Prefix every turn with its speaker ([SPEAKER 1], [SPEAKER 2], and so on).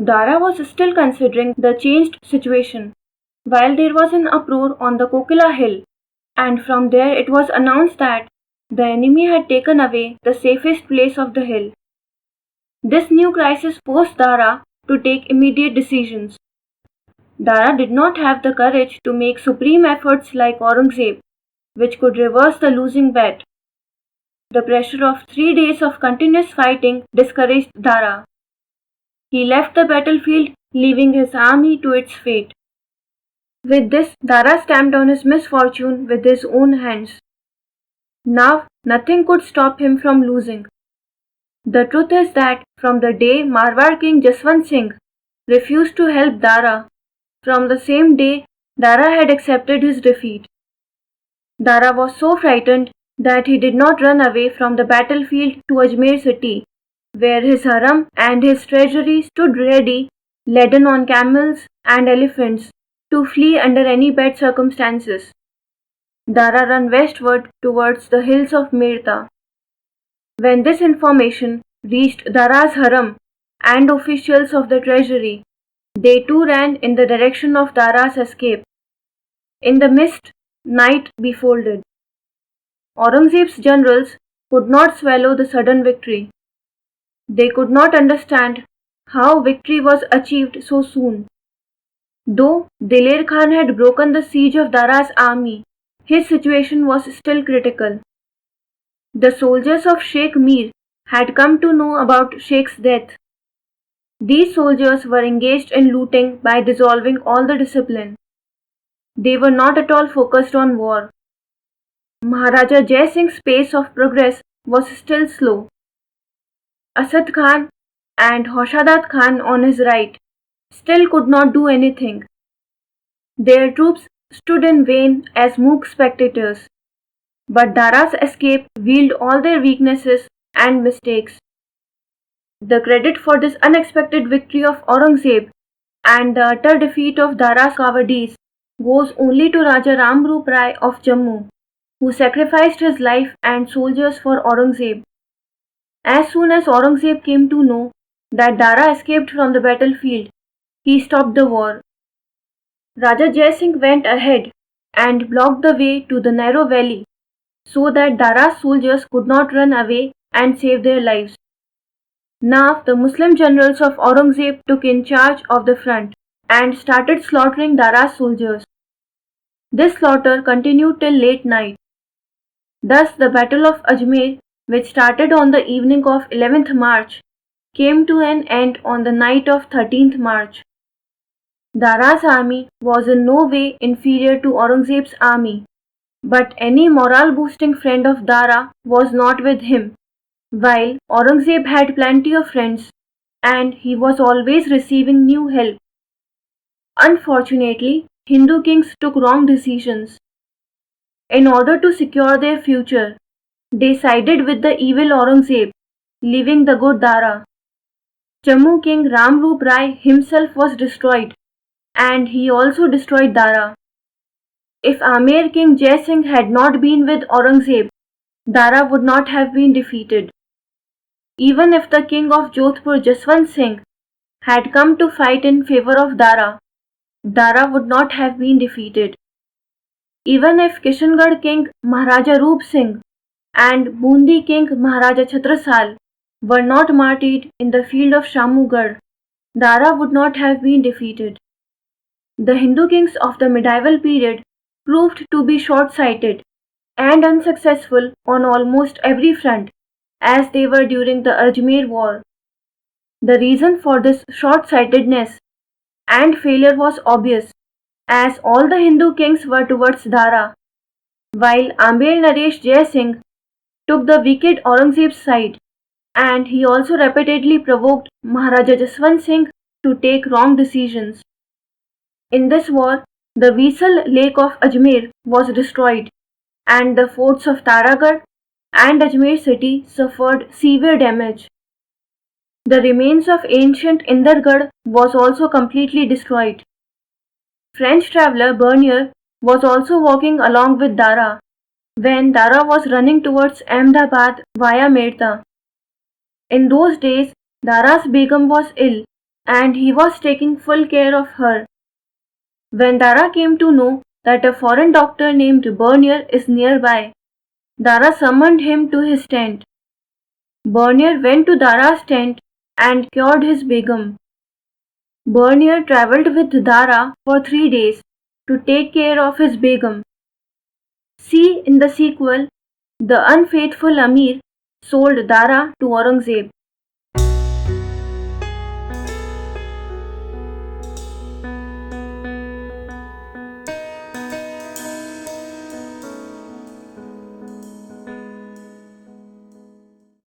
[SPEAKER 1] Dara was still considering the changed situation, while there was an uproar on the Kokila hill, and from there it was announced that the enemy had taken away the safest place of the hill. This new crisis forced Dara to take immediate decisions. Dara did not have the courage to make supreme efforts like Aurangzeb, which could reverse the losing bet. The pressure of 3 days of continuous fighting discouraged Dara. He left the battlefield, leaving his army to its fate. With this, Dara stamped on his misfortune with his own hands. Now, nothing could stop him from losing. The truth is that from the day Marwar King Jaswant Singh refused to help Dara, from the same day Dara had accepted his defeat. Dara was so frightened that he did not run away from the battlefield to Ajmer city, where his harem and his treasury stood ready, laden on camels and elephants, to flee under any bad circumstances. Dara ran westward towards the hills of Mirta. When this information reached Dara's harem and officials of the treasury, they too ran in the direction of Dara's escape. In the mist, night befolded. Aurangzeb's generals could not swallow the sudden victory. They could not understand how victory was achieved so soon. Though Diler Khan had broken the siege of Dara's army, his situation was still critical. The soldiers of Sheikh Mir had come to know about Sheikh's death. These soldiers were engaged in looting by dissolving all the discipline. They were not at all focused on war. Maharaja Jai Singh's pace of progress was still slow. Asad Khan and Hoshadat Khan on his right still could not do anything. Their troops stood in vain as mock spectators. But Dara's escape revealed all their weaknesses and mistakes. The credit for this unexpected victory of Aurangzeb and the utter defeat of Dara's cowardice goes only to Raja Ramroop Rai of Jammu, who sacrificed his life and soldiers for Aurangzeb. As soon as Aurangzeb came to know that Dara escaped from the battlefield, he stopped the war. Raja Jai Singh went ahead and blocked the way to the narrow valley so that Dara's soldiers could not run away and save their lives. Now the Muslim generals of Aurangzeb took in charge of the front and started slaughtering Dara's soldiers. This slaughter continued till late night. Thus the Battle of Ajmer, which started on the evening of 11th March, came to an end on the night of 13th March. Dara's army was in no way inferior to Aurangzeb's army, but any morale-boosting friend of Dara was not with him, while Aurangzeb had plenty of friends and he was always receiving new help. Unfortunately, Hindu kings took wrong decisions. In order to secure their future, they sided with the evil Aurangzeb, leaving the good Dara. Jammu King Ramroop Rai himself was destroyed, and he also destroyed Dara. If Amer King Jai Singh had not been with Aurangzeb, Dara would not have been defeated. Even if the king of Jodhpur Jaswant Singh had come to fight in favor of Dara, Dara would not have been defeated. Even if Kishangarh King Maharaja Roop Singh and Bundi King Maharaja Chhatrasal were not martyred in the field of Shamugarh, Dara would not have been defeated. The Hindu kings of the medieval period proved to be short-sighted and unsuccessful on almost every front, as they were during the Ajmer war. The reason for this short-sightedness and failure was obvious, as all the Hindu kings were towards Dara, while Amber Naresh Jai Singh took the wicked Aurangzeb's side, and he also repeatedly provoked Maharaja Jaswant Singh to take wrong decisions. In this war, the Visal Lake of Ajmer was destroyed, and the forts of Taragarh and Ajmer city suffered severe damage. The remains of ancient Indargarh was also completely destroyed. French traveller Bernier was also walking along with Dara when Dara was running towards Ahmedabad via Mirta. In those days, Dara's Begum was ill and he was taking full care of her. When Dara came to know that a foreign doctor named Bernier is nearby, Dara summoned him to his tent. Bernier went to Dara's tent and cured his Begum. Bernier travelled with Dara for 3 days to take care of his Begum. See in the sequel, the unfaithful Amir sold Dara to Aurangzeb.